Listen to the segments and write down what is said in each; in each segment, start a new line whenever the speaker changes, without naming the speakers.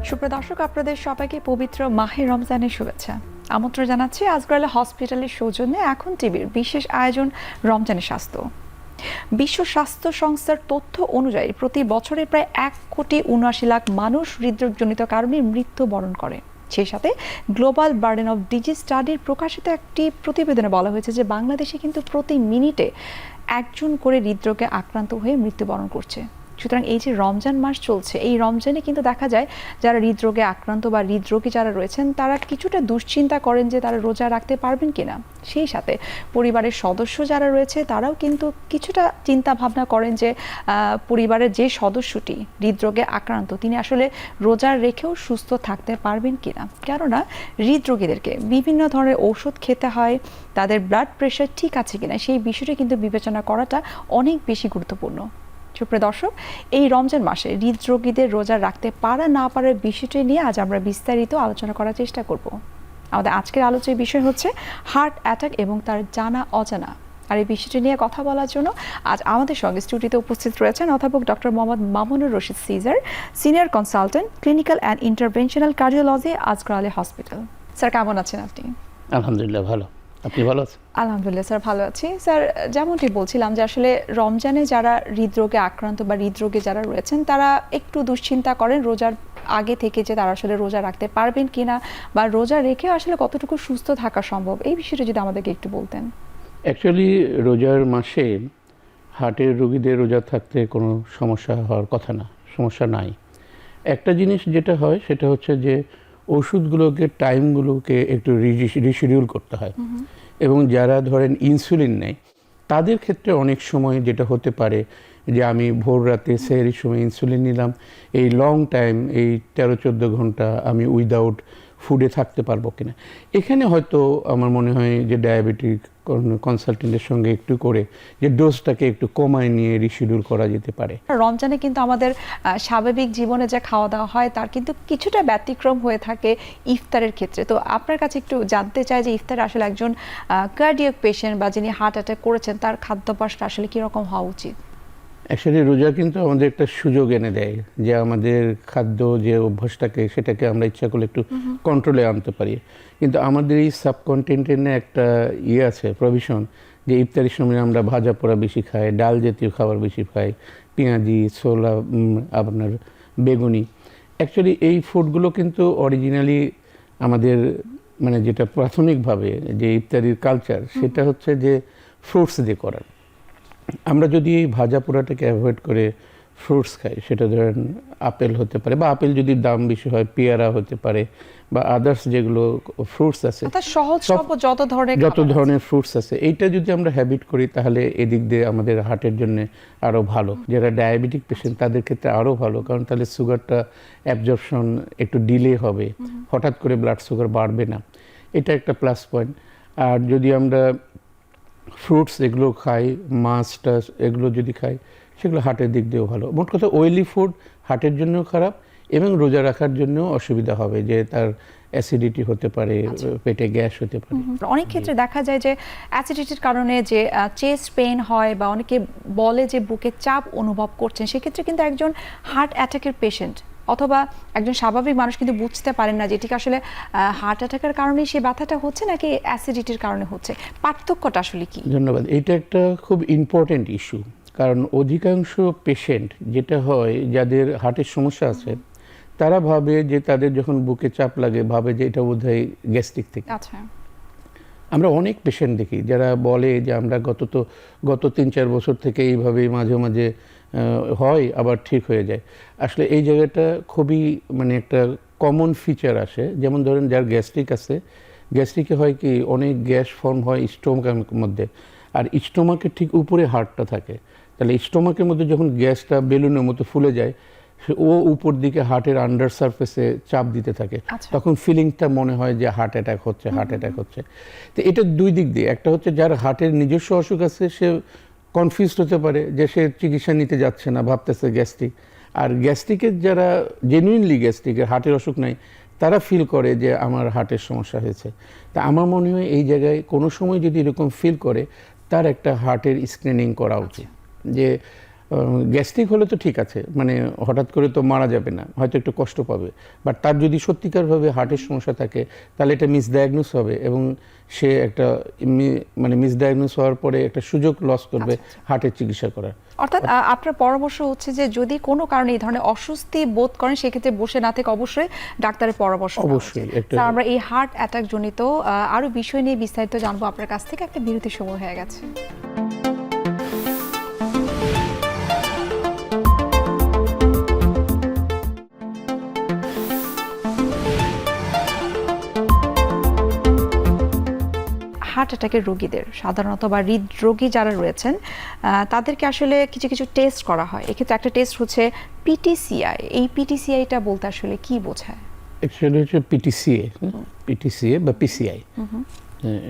সুপ্রিয় দর্শক, আপনাদের সবাইকে পবিত্র মাহে রমজানের শুভেচ্ছা। আমন্ত্রণ জানাচ্ছি আজগর আলী হসপিটালের সৌজন্যে এখন টিভির বিশেষ আয়োজন রমজানের স্বাস্থ্য। বিশ্ব স্বাস্থ্য সংস্থার তথ্য অনুযায়ী প্রতি বছরে প্রায় 1,79,00,000 মানুষ হৃদরোগজনিত কারণে মৃত্যুবরণ করে। সেই সাথে গ্লোবাল বার্ডেন অফ ডিজিজ স্টাডির প্রকাশিত একটি প্রতিবেদনে বলা হয়েছে যে বাংলাদেশে কিন্তু প্রতি মিনিটে একজন করে হৃদরোগে আক্রান্ত হয়ে মৃত্যুবরণ করছে। সুতরাং এই যে রমজান মাস চলছে, এই রমজানে কিন্তু দেখা যায় যারা হৃদরোগে আক্রান্ত বা হৃদরোগী যারা রয়েছেন তারা কিছুটা দুশ্চিন্তা করেন যে তারা রোজা রাখতে পারবেন কিনা। সেই সাথে পরিবারের সদস্য যারা রয়েছে তারাও কিন্তু কিছুটা চিন্তা ভাবনা করেন যে পরিবারের যে সদস্যটি হৃদরোগে আক্রান্ত তিনি আসলে রোজা রেখেও সুস্থ থাকতে পারবেন কিনা। কেননা হৃদরোগীদেরকে বিভিন্ন ধরনের ঔষধ খেতে হয়, তাদের ব্লাড প্রেশার ঠিক আছে কিনা সেই বিষয়টি কিন্তু বিবেচনা করাটা অনেক বেশি গুরুত্বপূর্ণ। সুপ্রিয় দর্শক, এই রমজান মাসে হৃদরোগীদের রোজা রাখতে পারা না পারার বিষয়টি নিয়ে আজ আমরা বিস্তারিত আলোচনা করার চেষ্টা করব। আমাদের আজকের আলোচনার বিষয় হচ্ছে হার্ট অ্যাটাক এবং তার জানা অজানা। আর এই বিষয়টি নিয়ে কথা বলার জন্য আজ আমাদের সঙ্গে স্টুডিওতে উপস্থিত রয়েছেন অধ্যাপক doctor Mohammad Mamunur Rashid Sizar, senior consultant clinical and interventional cardiology, Azgar Ali hospital. Sir, কেমন আছেন আপনি?
আলহামদুলিল্লাহ ভালো। আপনি ভালো আছেন?
আলহামদুলিল্লাহ স্যার, ভালো আছি। স্যার, যেমনটি বলছিলাম যে আসলে রমজানে যারা হৃদরোগে আক্রান্ত বা হৃদরোগে যারা রয়েছেন তারা একটু দুশ্চিন্তা করেন রোজার আগে থেকে যে তারা আসলে রোজা রাখতে পারবেন কিনা বা রোজা রেখেও আসলে কতটুকু সুস্থ থাকা সম্ভব, এই বিষয়টা যদি আমাদেরকে একটু বলতেন।
অ্যাকচুয়ালি রোজার মাসে হার্টের রোগীদের রোজা থাকতে কোনো সমস্যা হওয়ার কথা না, সমস্যা নাই। একটা জিনিস যেটা হয় সেটা হচ্ছে যে ওষুধগুলোকে টাইমগুলোকে একটু রিশিডিউল করতে হয়। এবং যারা ধরেন ইনসুলিন নেয় তাদের ক্ষেত্রে অনেক সময় যেটা হতে পারে যে আমি ভোর রাতে সেহরির সময় ইনসুলিন নিলাম, এই লং টাইম এই 13-14 ঘন্টা আমি উইদাউট ফুডে থাকতে পারবো কিনা। এখানে হয়তো আমার মনে হয় যে ডায়াবেটিক কনসালটেন্টের সঙ্গে একটু করে যে ডোজটাকে একটু কমায় নিয়ে রিশিডিউল করা যেতে পারে।
রমজানে কিন্তু আমাদের স্বাভাবিক জীবনে যে খাওয়া দাওয়া হয় তার কিন্তু কিছুটা ব্যতিক্রম হয়ে থাকে ইফতারের ক্ষেত্রে। তো আপনার কাছে একটু জানতে চাই যে ইফতার আসলে একজন কার্ডিয়াক পেশেন্ট বা যিনি হার্ট অ্যাটাক করেছেন তার খাদ্যাভ্যাসটা আসলে কীরকম হওয়া উচিত?
অ্যাকচুয়ালি রোজা কিন্তু আমাদের একটা সুযোগ এনে দেয় যে আমাদের খাদ্য যে অভ্যাসটাকে সেটাকে আমরা ইচ্ছা করলে একটু কন্ট্রোলে আনতে পারি। কিন্তু আমাদের এই সাবকন্টিনেন্টে একটা আছে প্রভিশন যে ইফতারির সময় আমরা ভাজা পোড়া বেশি খাই, ডাল জাতীয় খাবার বেশি খাই, পেঁয়াজি, ছোলা, আপনার বেগুনি। অ্যাকচুয়ালি এই ফুডগুলো কিন্তু অরিজিনালি আমাদের মানে যেটা প্রাথমিকভাবে যে ইফতারির কালচার সেটা হচ্ছে যে ফ্রুটস দিয়ে করার। আমরা যদি এই ভাজা পোড়াটাকে অ্যাভয়েড করে ফ্রুটস খাই, সেটা ধরেন আপেল হতে পারে, বা আপেল যদি দাম বেশি হয় পেয়ারা হতে পারে, বা আদার্স যেগুলো ফ্রুটস আছে, যত ধরনের ফ্রুটস আছে, এইটা যদি আমরা হ্যাবিট করি তাহলে এদিক দিয়ে আমাদের হার্টের জন্য আরও ভালো। যারা ডায়াবেটিক পেশেন্ট তাদের ক্ষেত্রে আরও ভালো, কারণ তাহলে সুগারটা অ্যাবজর্পশন একটু ডিলে হবে, হঠাৎ করে ব্লাড সুগার বাড়বে না। এটা একটা প্লাস পয়েন্ট। আর যদি আমরা ফ্রুটস এগুলো খাই, মাছ টাছ এগুলো যদি খাই, সেগুলো হার্টের দিক দিয়েও ভালো। মোট কথা অয়েলি ফুড হার্টের জন্যও খারাপ এবং রোজা রাখার জন্যও অসুবিধা হবে, যে তার অ্যাসিডিটি হতে পারে, পেটে গ্যাস হতে পারে।
অনেক ক্ষেত্রে দেখা যায় যে অ্যাসিডিটির কারণে যে চেস্ট পেইন হয় বা অনেকে বলে যে বুকে চাপ অনুভব করছেন, সেক্ষেত্রে কিন্তু একজন হার্ট অ্যাটাকের পেশেন্ট অথবা একজন স্বাভাবিক মানুষ কিন্তু বুঝতে পারেন না যে এটি আসলে হার্ট অ্যাটাকের কারণে সেই ব্যথাটা হচ্ছে নাকি অ্যাসিডিটির কারণে হচ্ছে। পার্থক্যটা আসলে কি?
ধন্যবাদ। এটা একটা খুব ইম্পর্টেন্ট ইস্যু, কারণ অধিকাংশ পেশেন্ট যেটা হয় যাদের হার্টের সমস্যা আছে তারা ভাবে যে তাদের যখন বুকে চাপ লাগে ভাবে যে এটা বোধহয় গ্যাস্ট্রিক থেকে।
আচ্ছা,
আমরা অনেক পেশেন্ট দেখি যারা বলে যে আমরা গত 3-4 বছর থেকে এইভাবেই মাঝে মাঝে হয় আবার ঠিক হয়ে যায়। আসলে এই জায়গাটা খুবই মানে একটা কমন ফিচার আসে। যেমন ধরেন যার গ্যাস্ট্রিক আছে, গ্যাস্ট্রিকে হয় কি অনেক গ্যাস ফর্ম হয় স্টোমাকের মধ্যে, আর স্টোমাকের ঠিক উপরে হার্টটা থাকে। তাহলে স্টোমাকের মধ্যে যখন গ্যাসটা বেলুনের মতো ফুলে যায়, ও উপর দিকে হার্টের আন্ডার সারফেসে চাপ দিতে থাকে, তখন ফিলিংটা মনে হয় যে হার্ট অ্যাটাক হচ্ছে, হার্ট অ্যাটাক হচ্ছে। তো এটা দুই দিক দিয়ে, একটা হচ্ছে যার হার্টের নিজস্ব অসুখ আছে সে কনফিউজড হতে পারে যে সে চিকিৎসা নিতে যাচ্ছে না, ভাবতেছে গ্যাস্ট্রিক। আর গ্যাস্ট্রিকের যারা জেনুইনলি গ্যাস্ট্রিকের হার্টের অসুখ নাই তারা ফিল করে যে আমার হার্টের সমস্যা হয়েছে। তা আমার মনে হয় এই জায়গায় কোনো সময় যদি এরকম ফিল করে তার একটা হার্টের স্ক্রিনিং করা উচিত, যে গ্যাস্ট্রিক হলে তো ঠিক আছে, মানে হঠাৎ করে তো মারা যাবে না, হয়তো একটু কষ্ট পাবে, বাট তার যদি সত্যিকারভাবে হার্টের সমস্যা থাকে তাহলে এটা মিসডায়াগনোস হবে এবং সে একটা মানে মিসডায়াগনোস হওয়ার পরে একটা সুযোগ লস করবে হার্টের চিকিৎসা করার।
অর্থাৎ আপনার পরামর্শ হচ্ছে যে যদি কোনো কারণে এই ধরনের অস্বস্তি বোধ করেন সেক্ষেত্রে বসে না থেকে অবশ্যই ডাক্তারের পরামর্শ নেওয়া
অবশ্যই
উচিত।
একটা
স্যার, আমরা এই হার্ট অ্যাটাক জনিত আরো বিষয় নিয়ে বিস্তারিত জানবো আপনার কাছ থেকে। একটা বিরতির সময় হয়ে গেছে। হার্ট অ্যাটাকের রোগীদের সাধারণত বা হৃদরোগী যারা রয়েছেন তাদেরকে আসলে কিছু কিছু টেস্ট করা হয়। এক্ষেত্রে একটা টেস্ট হচ্ছে পিটিসিআই। এই পিটিসিআইটা বলতে আসলে কি বোঝায়?
অ্যাকচুয়ালি হচ্ছে পিটিসিএ বা পিসিআই।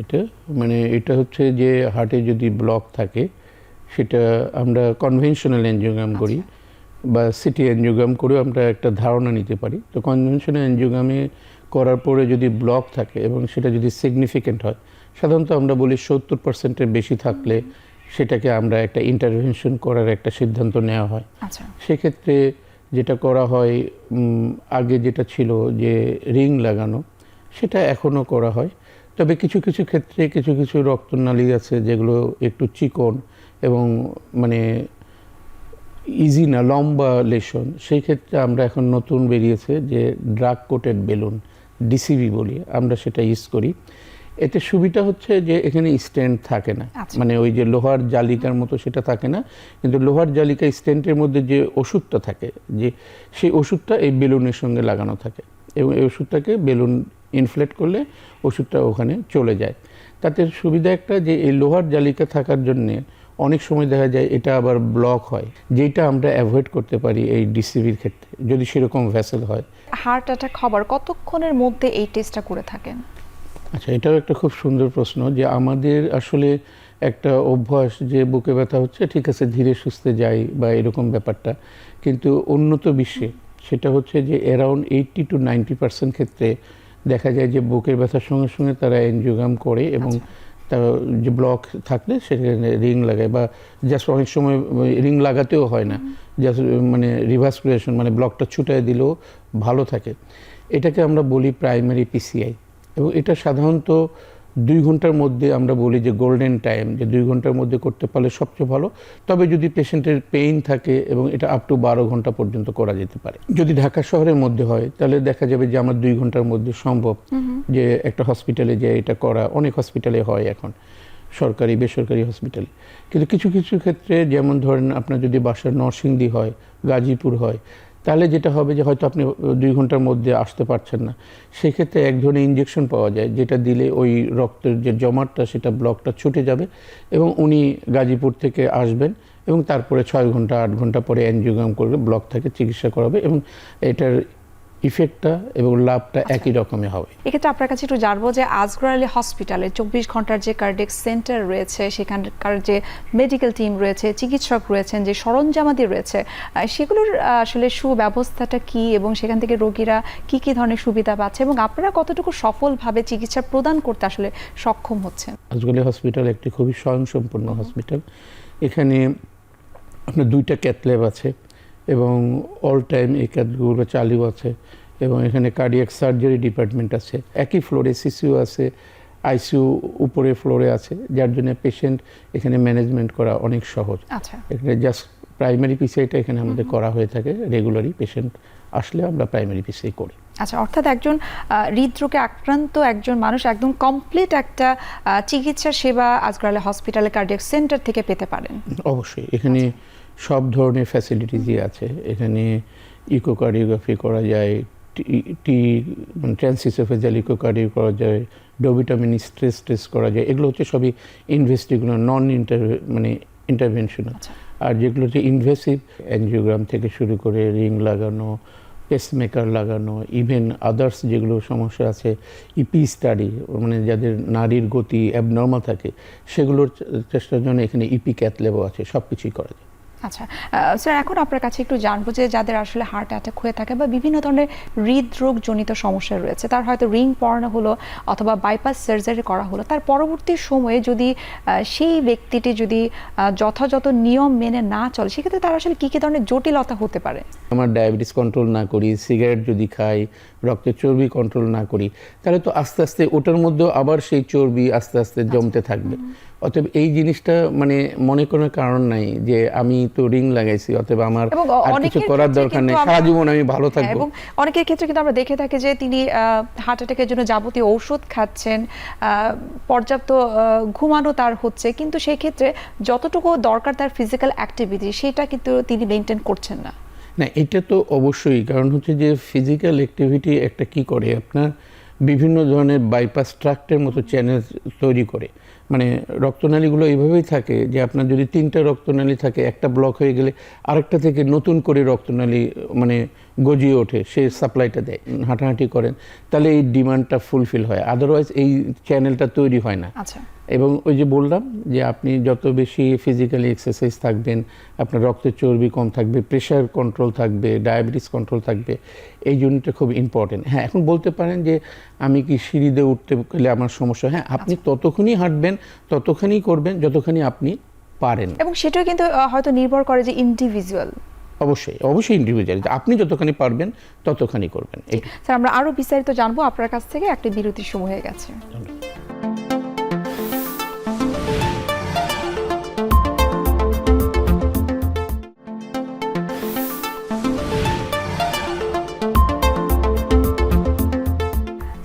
এটা মানে এটা হচ্ছে যে হার্টে যদি ব্লক থাকে সেটা আমরা কনভেনশনাল এনজিওগ্রাম করি বা সিটি এনজিওগ্রাম করেও আমরা একটা ধারণা নিতে পারি। তো কনভেনশনাল এনজিওগ্রামে করার পরে যদি ব্লক থাকে এবং সেটা যদি সিগনিফিকেন্ট হয়, সাধারণত আমরা বলি 70%-এর বেশি থাকলে সেটাকে আমরা একটা ইন্টারভেনশন করার একটা সিদ্ধান্ত নেওয়া হয়। সেক্ষেত্রে যেটা করা হয়, আগে যেটা ছিল যে রিং লাগানো, সেটা এখনও করা হয়। তবে কিছু কিছু ক্ষেত্রে কিছু কিছু রক্তনালী আছে যেগুলো একটু চিকন এবং মানে ইজি না, লম্বা লেশন, সেই ক্ষেত্রে আমরা এখন নতুন বেরিয়েছে যে ড্রাগ কোটেড বেলুন, ডিসিবি বলি আমরা, সেটা ইউজ করি। এতে সুবিধা হচ্ছে যে এখানে স্ট্যান্ড থাকে না, মানে ওই যে লোহার জালিকার মতো সেটা থাকে না, কিন্তু লোহার জালিকা স্ট্যান্ডের মধ্যে যে ওষুধটা থাকে, যে সেই ওষুধটা এই বেলুনের সঙ্গে লাগানো থাকে এবং এই ওষুধটাকে বেলুন ইনফ্লেট করলে ওষুধটা ওখানে চলে যায়। তাতে সুবিধা একটা যে এই লোহার জালিকা থাকার জন্যে অনেক সময় দেখা যায় এটা আবার ব্লক হয়, যেটা আমরা অ্যাভয়েড করতে পারি এই ডিসিবির ক্ষেত্রে যদি সেরকম ভেসেল হয়।
হার্ট অ্যাটাক হবার কতক্ষণের মধ্যে এই টেস্টটা করে থাকেন?
আচ্ছা, এটাও একটা খুব সুন্দর প্রশ্ন। যে আমাদের আসলে একটা অভ্যাস যে বুকে ব্যথা হচ্ছে, ঠিক আছে ধীরে সুস্থে যাই বা এরকম ব্যাপারটা, কিন্তু উন্নত বিশ্বে সেটা হচ্ছে যে অ্যারাউন্ড 80-90% ক্ষেত্রে দেখা যায় যে বুকের ব্যথার সঙ্গে সঙ্গে তারা এনজিওগ্রাম করে এবং তার যে ব্লক থাকলে সেখানে রিং লাগায় বা জাস্ট অনেক সময় রিং লাগাতেও হয় না, জাস্ট মানে রিভাসকুলেশন মানে ব্লকটা ছুটায় দিলেও ভালো থাকে। এটাকে আমরা বলি প্রাইমারি পিসিআই এবং এটা সাধারণত 2 ঘন্টার মধ্যে আমরা বলি যে গোল্ডেন টাইম, যে 2 ঘন্টার মধ্যে করতে পারলে সবচেয়ে ভালো। তবে যদি পেশেন্টের পেইন থাকে এবং এটা আপ টু 12 ঘন্টা পর্যন্ত করা যেতে পারে। যদি ঢাকা শহরের মধ্যে হয় তাহলে দেখা যাবে যে আমার 2 ঘন্টার মধ্যে সম্ভব যে একটা হসপিটালে যে এটা করা। অনেক হসপিটালে হয় এখন, সরকারি বেসরকারি হসপিটালে। কিন্তু কিছু কিছু ক্ষেত্রে যেমন ধরেন আপনার যদি বাসার নরসিংদী হয়, গাজীপুর হয়, তাহলে যেটা হবে যে হয়তো আপনি 2 ঘন্টার মধ্যে আসতে পারছেন না, সেক্ষেত্রে এক ধরনের ইনজেকশন পাওয়া যায় যেটা দিলে ওই রক্তের যে জমাটটা সেটা ব্লকটা ছুটে যাবে এবং উনি গাজীপুর থেকে আসবেন এবং তারপরে 6 ঘন্টা 8 ঘন্টা পরে এনজিওগ্রাম করবে, ব্লক থেকে চিকিৎসা করাবে এবং এটার ইফেক্টটা এবং লাভটা একই রকমই হবে।
এক্ষেত্রে আপনার কাছে একটু জানবো যে আজগর আলী হসপিটালে 24 ঘন্টার যে কার্ডিয়াক সেন্টার রয়েছে, সেখানকার যে মেডিকেল টিম রয়েছে, চিকিৎসক রয়েছেন, যে সরঞ্জামাদি রয়েছে, সেগুলোর আসলে সুব্যবস্থাটা কি এবং সেখান থেকে রোগীরা কি কি ধরনের সুবিধা পাচ্ছে এবং আপনারা কতটুকু সফলভাবে চিকিৎসা প্রদান করতে আসলে সক্ষম হচ্ছেন?
আজগর আলী হসপিটাল একটি খুবই স্বয়ংসম্পূর্ণ হসপিটাল। এখানে আপনার 2টা ক্যাথ ল্যাব আছে এবং অল টাইম এই ক্যাথগুলো চালু আছে এবং এখানে কার্ডিয়াক সার্জারি ডিপার্টমেন্ট আছে। একই ফ্লোরে সিসিউ আছে, আইসিইউ উপরে ফ্লোরে আছে, যার জন্য পেশেন্ট এখানে ম্যানেজমেন্ট করা অনেক সহজ। এখানে জাস্ট প্রাইমারি পিসিআইটা এখানে আমাদের করা হয়ে থাকে রেগুলারই। পেশেন্ট আসলে আমরা প্রাইমারি পিসিআই করি।
আচ্ছা, অর্থাৎ একজন হৃদরোগে আক্রান্ত একজন মানুষ একদম কমপ্লিট একটা চিকিৎসা সেবা আজগর আলী হসপিটালে কার্ডিয়াক সেন্টার থেকে পেতে পারেন?
অবশ্যই এখানে সব ধরনের ফ্যাসিলিটিসই আছে। এখানে ইকোকার্ডিওগ্রাফি করা যায়, মানে ট্রান্সইসোফেজিয়াল ইকোকার্ডিও করা যায়, ডোবিটামিন স্ট্রেস টেস্ট করা যায়। এগুলো হচ্ছে সবই ইনভেস্টিগেশন, মানে ইন্টারভেনশনাল। আর যেগুলো হচ্ছে ইনভেসিভ, এনজিওগ্রাম থেকে শুরু করে রিং লাগানো, পেসমেকার লাগানো, ইভেন আদার্স যেগুলো সমস্যা আছে, ইপি স্টাডি মানে যাদের নাড়ির গতি অ্যাবনর্মাল থাকে সেগুলোর চেষ্টার জন্য এখানে ইপি ক্যাথ ল্যাবও আছে, সব কিছুই করা যায়।
আচ্ছা স্যার, এখন আপনার কাছে একটু জানবো যে যাদের আসলে হার্ট অ্যাটাক হয়ে থাকে বা বিভিন্ন ধরনের হৃদরোগজনিত সমস্যা রয়েছে, তার হয়তো রিং পরানো হলো অথবা বাইপাস সার্জারি করা হলো, তার পরবর্তী সময়ে যদি সেই ব্যক্তিটি যদি যথাযথ নিয়ম মেনে না চলে, সেক্ষেত্রে তার আসলে কী কী ধরনের জটিলতা হতে পারে?
আমার ডায়াবেটিস কন্ট্রোল না করি, সিগারেট যদি খাই, রক্তের চর্বি কন্ট্রোল না করি, তাহলে তো আস্তে আস্তে ওটার মধ্যেও আবার সেই চর্বি আস্তে আস্তে জমতে থাকবে। অতএব এই জিনিসটা মানে মনে কোনো কারণ নাই যে আমি তো রিং লাগাইছি অতএব আমার আর কিছু করার দরকার নেই, সারা জীবন আমি ভালো থাকবো।
এবং অনেকের ক্ষেত্রে কিন্তু আমরা দেখে থাকি যে তিনি হার্ট অ্যাটাকের জন্য যাবতীয় ঔষধ খাচ্ছেন, পর্যাপ্ত ঘুমানো তার হচ্ছে, কিন্তু সেই ক্ষেত্রে যতটুকু দরকার তার ফিজিক্যাল অ্যাক্টিভিটি সেটা কিন্তু তিনি মেনটেন করছেন না।
না, এটা তো অবশ্যই, কারণ হচ্ছে যে ফিজিক্যাল অ্যাক্টিভিটি একটা কি করে, আপনার বিভিন্ন ধরনের বাইপাস ট্রাক্টের মতো চ্যানেল তৈরি করে। মানে রক্তনালীগুলো এইভাবেই থাকে যে আপনার যদি 3টা রক্তনালী থাকে, একটা ব্লক হয়ে গেলে আরেকটা থেকে নতুন করে রক্তনালী মানে গজিয়ে ওঠে, সে সাপ্লাইটা দেয়। হাঁটাহাঁটি করেন তাহলে এই ডিমান্ডটা ফুলফিল হয়, আদারওয়াইজ এই চ্যানেলটা তৈরি হয় না।
আচ্ছা।
এবং ওই যে বললাম যে আপনি যত বেশি ফিজিক্যালি এক্সারসাইজ থাকবেন, আপনার রক্তের চর্বি কম থাকবে, প্রেশার কন্ট্রোল থাকবে, ডায়াবেটিস কন্ট্রোল থাকবে, এই জন্যটা খুব ইম্পর্টেন্ট। হ্যাঁ, এখন বলতে পারেন যে আমি কি সিঁড়িতে উঠতে গেলে আমার সমস্যা, হ্যাঁ আপনি ততক্ষণই হাঁটবেন, ততক্ষণই করবেন যতক্ষণই আপনি পারেন।
এবং সেটাও কিন্তু হয়তো নির্ভর করে যে ইন্ডিভিজুয়াল।
অবশ্যই অবশ্যই ইন্ডিভিজুয়াল, আপনি যতখানি পারবেন ততখানি করবেন।
স্যার, আমরা আরো বিস্তারিত জানবো আপনার কাছ থেকে, একটা বিরতির সময় হয়ে গেছে।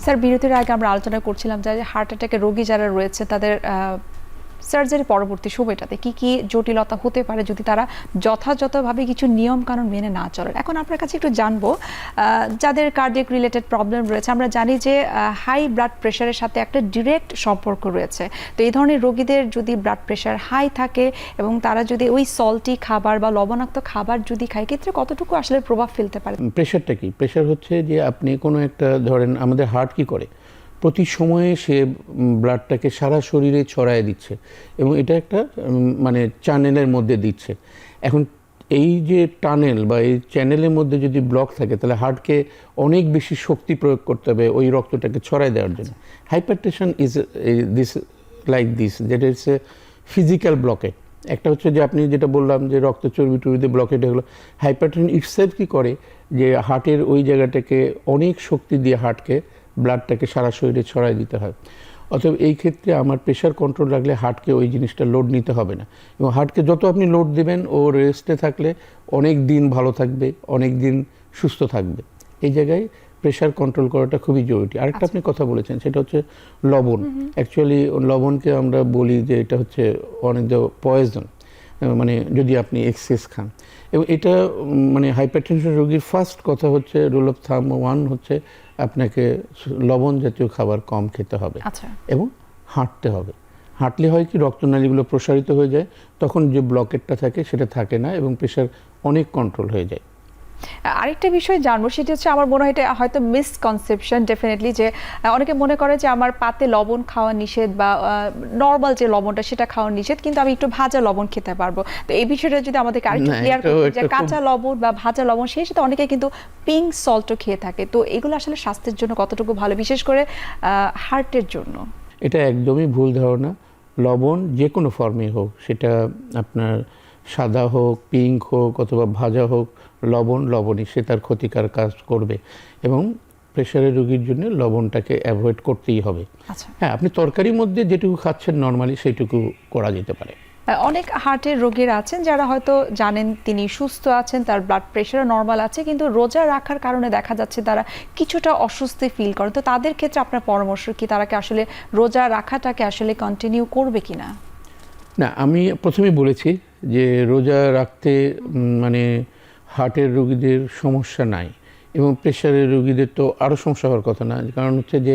স্যার, বিরতির আগে আমরা আলোচনা করছিলাম যে হার্ট অ্যাটাকের রোগী যারা রয়েছে তাদের সার্জারি পরবর্তী সময়টাতে কি কি জটিলতা হতে পারে যদি তারা যথাযথভাবে কিছু নিয়ম কানুন মেনে না চলেন। এখন আপনার কাছে একটু জানবো, যাদের কার্ডিয়াক রিলেটেড প্রবলেম রয়েছে, আমরা জানি যে হাই ব্লাড প্রেশারের সাথে একটা ডিরেক্ট সম্পর্ক রয়েছে। তো এই ধরনের রোগীদের যদি ব্লাড প্রেশার হাই থাকে এবং তারা যদি ওই সল্টি খাবার বা লবণাক্ত খাবার যদি খায়, ক্ষেত্রে কতটুকু আসলে প্রভাব ফেলতে পারে? প্রেশারটা
কি? প্রেশার হচ্ছে যে আপনি কোনো একটা ধরেন, আমাদের হার্ট কি করে, প্রতি সময়ে সে ব্লাডটাকে সারা শরীরে ছড়ায় দিচ্ছে এবং এটা একটা মানে চ্যানেলের মধ্যে দিচ্ছে। এখন এই যে টানেল বা এই চ্যানেলের মধ্যে যদি ব্লক থাকে, তাহলে হার্টকে অনেক বেশি শক্তি প্রয়োগ করতে হবে ওই রক্তটাকে ছড়ায় দেওয়ার জন্য। Hypertension is this like this, যেটা হচ্ছে ফিজিক্যাল ব্লকেট। একটা হচ্ছে যে আপনি যেটা বললাম যে রক্ত চর্বি টর্বিতে ব্লকেট হলো, হাইপারটেনশন ইটসেলফ কি করে যে হার্টের ওই জায়গাটাকে অনেক শক্তি দিয়ে হার্টকে ব্লাডটাকে সারা শরীরে ছড়াই দিতে হয়। অতএব এই ক্ষেত্রে আমার প্রেশার কন্ট্রোল রাখলে হার্টকে ওই জিনিসটা লোড নিতে হবে না, এবং হার্টকে যত আপনি লোড দেবেন ও রেস্টে থাকলে অনেক দিন ভালো থাকবে, অনেক দিন সুস্থ থাকবে। এই জায়গায় প্রেশার কন্ট্রোল করাটা খুবই জরুরি। আরেকটা আপনি কথা বলেছেন, সেটা হচ্ছে লবণ। অ্যাকচুয়ালি লবণকে আমরা বলি যে এটা হচ্ছে অনেক পয়জন, মানে যদি আপনি এক্সেস খান। এবং এটা মানে হাইপারটেনশন রোগীর ফার্স্ট কথা হচ্ছে, রুল অফ থাম 1 হচ্ছে আপনাকে লবণ জাতীয় খাবার কম খেতে হবে এবং হাঁটতে হবে। হাঁটলে হয় কি, রক্তনালীগুলো প্রসারিত হয়ে যায়, তখন যে ব্লকেটটা থাকে সেটা থাকে না এবং প্রেশার অনেক কন্ট্রোল হয়ে যায়।
আরেকটা বিষয় জানবো, সেটা হচ্ছে আমার মনে হয় এটা হয়তো মিসকনসেপশন ডেফিনেটলি, যে অনেকে মনে করে যে আমার পাতে লবণ খাওয়া নিষেধ বা নর্মাল যে লবণটা সেটা খাওয়া নিষেধ, কিন্তু আমি একটু ভাজা লবণ খেতে পারবো। তো এই বিষয়টা যদি আমাদেরকে আরেকটু ক্লিয়ার করতে, যে কাঁচা লবণ বা ভাজা লবণ, সেই সাথে অনেকে কিন্তু পিঙ্ক সল্টও খেয়ে থাকে, তো এগুলো আসলে স্বাস্থ্যের জন্য কতটুকু ভালো, বিশেষ করে হার্টের জন্য?
এটা একদমই ভুল ধারণা। লবণ যে কোনো ফর্মে হোক, সেটা আপনার সাদা হোক, পিঙ্ক হোক অথবা ভাজা হোক, লবণই সে তার ক্ষতিকার কাজ করবে এবং প্রেশারের রোগীর জন্য লবণটাকে অ্যাভয়েড করতেই হবে। হ্যাঁ, আপনি তরকারির মধ্যে যেটুকু খাচ্ছেন নর্মালি সেইটুকু করা যেতে পারে।
অনেক হার্টের রোগীরা আছেন যারা হয়তো জানেন তিনি সুস্থ আছেন, তার ব্লাড প্রেশারও নর্মাল আছে, কিন্তু রোজা রাখার কারণে দেখা যাচ্ছে তারা কিছুটা অস্বস্তি ফিল করে। তো তাদের ক্ষেত্রে আপনার পরামর্শ কি, তারা কি আসলে রোজা রাখাটাকে আসলে কন্টিনিউ করবে কিনা?
না, আমি প্রথমেই বলেছি যে রোজা রাখতে মানে হার্টের রোগীদের সমস্যা নাই, এবং প্রেশারের রোগীদের তো আরও সমস্যা হওয়ার কথা না। কারণ হচ্ছে যে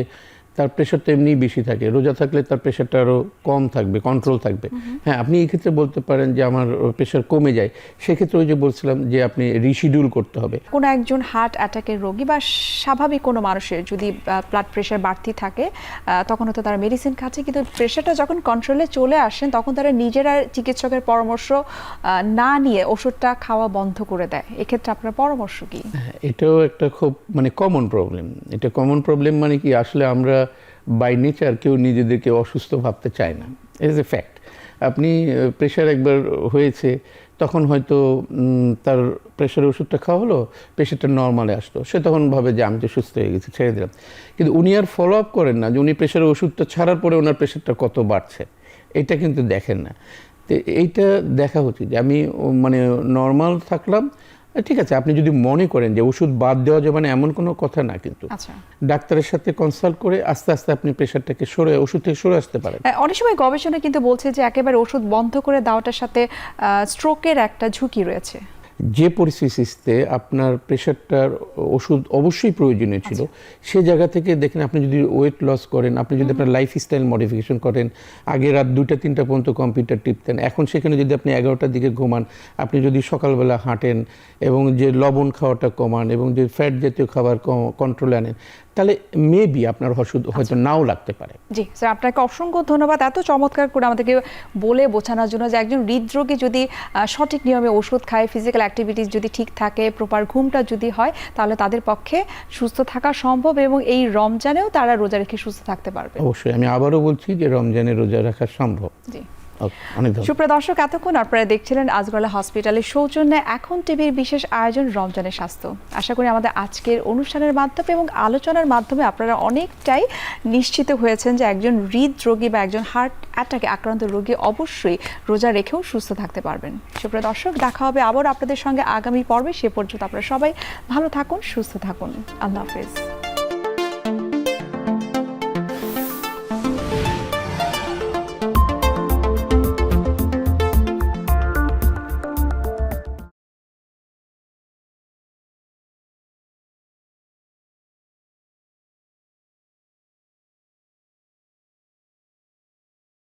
তার প্রেশারটা এমনিই বেশি থাকে, রোজা থাকলে তার প্রেশারটা আরও কম থাকবে, কন্ট্রোল থাকবে। হ্যাঁ, আপনি এই ক্ষেত্রে বলতে পারেন যে আমার প্রেশার কমে যায়, সেক্ষেত্রে ওই যে বলছিলাম যে আপনি রিশিডিউল করতে হবে।
কোনো একজন হার্ট অ্যাটাকের রোগী বা স্বাভাবিক কোনো মানুষের যদি ব্লাড প্রেশার বাড়তি থাকে তখন হয়তো তারা মেডিসিন খাচ্ছে, কিন্তু প্রেশারটা যখন কন্ট্রোলে চলে আসেন তখন তারা নিজেরা চিকিৎসকের পরামর্শ না নিয়ে ওষুধটা খাওয়া বন্ধ করে দেয়। এক্ষেত্রে আপনার পরামর্শ কি?
এটাও একটা খুব কমন প্রবলেম। এটা কমন প্রবলেম মানে কি, আসলে আমরা বাই নেচার কেউ নিজেদেরকে অসুস্থ ভাবতে চায় না, ইজ এ ফ্যাক্ট। আপনি প্রেশার একবার হয়েছে, তখন হয়তো তার প্রেশারের ওষুধটা খাওয়া হলো, প্রেশারটা নর্মালে আসলো, সে তখন ভাবে যে আমি তো সুস্থ হয়ে গেছি, ছেড়ে দিলাম। কিন্তু উনি আর ফলো আপ করেন না যে উনি প্রেশারের ওষুধটা ছাড়ার পরে ওনার প্রেশারটা কত বাড়ছে, এটা কিন্তু দেখেন না। তো এইটা দেখা উচিত যে আমি নর্মাল থাকলাম, ঠিক আছে। আপনি যদি মনে করেন যে ওষুধ বাদ দেওয়া যাবে না, এমন কোনো কথা না, কিন্তু ডাক্তারের সাথে কনসাল্ট করে আস্তে আস্তে আপনি প্রেশারটাকে ওষুধ থেকে সরে আসতে পারেন।
অনেক সময় গবেষণা কিন্তু বলছে যে একেবারে ওষুধ বন্ধ করে দেওয়াটার সাথে স্ট্রোকের একটা ঝুঁকি রয়েছে।
যে পরিস্থিতিতে আপনার প্রেশারটার ওষুধ অবশ্যই প্রয়োজনীয় ছিল, সে জায়গা থেকে দেখেন, আপনি যদি ওয়েট লস করেন, আপনি যদি আপনার লাইফস্টাইল মডিফিকেশন করেন, আগে রাত 2টা-3টা পর্যন্ত কম্পিউটার টিপতেন, এখন সেখানে যদি আপনি 11টার দিকে ঘুমান, আপনি যদি সকালবেলা হাঁটেন এবং যে লবণ খাওয়াটা কমান এবং যে ফ্যাট জাতীয় খাবার কন্ট্রোলে আনেন, তাহলে মেবি আপনার ওষুধ হয়তো নাও লাগতে পারে।
জি স্যার, আপনাকে অসংখ্য ধন্যবাদ এত চমৎকার করে আমাদেরকে বলে বোঝানোর জন্য যে একজন হৃদরোগী যদি সঠিক নিয়মে ওষুধ খায়, ফিজিক্যাল অ্যাক্টিভিটিস যদি ঠিক থাকে, প্রপার ঘুমটা যদি হয়, তাহলে তাদের পক্ষে সুস্থ থাকা সম্ভব এবং এই রমজানেও তারা রোজা রেখে সুস্থ থাকতে পারবে।
অবশ্যই, আমি আবারও বলছি যে রমজানে রোজা রাখা সম্ভব।
জি,
সুপ্রিয়
দর্শক, এতক্ষণ আপনারা দেখছিলেন আজগরলা হসপিটালের সৌজন্যে এখন টিভির বিশেষ আয়োজন রমজানের স্বাস্থ্য। আশা করি আমাদের আজকের অনুষ্ঠানের মাধ্যমে এবং আলোচনার মাধ্যমে আপনারা অনেকটাই নিশ্চিত হয়েছেন যে একজন হৃদরোগী বা একজন হার্ট অ্যাটাকে আক্রান্ত রোগী অবশ্যই রোজা রেখেও সুস্থ থাকতে পারবেন। সুপ্রিয় দর্শক, দেখা হবে আবার আপনাদের সঙ্গে আগামী পর্বে। সে পর্যন্ত আপনারা সবাই ভালো থাকুন, সুস্থ থাকুন। আল্লাহ হাফেজ।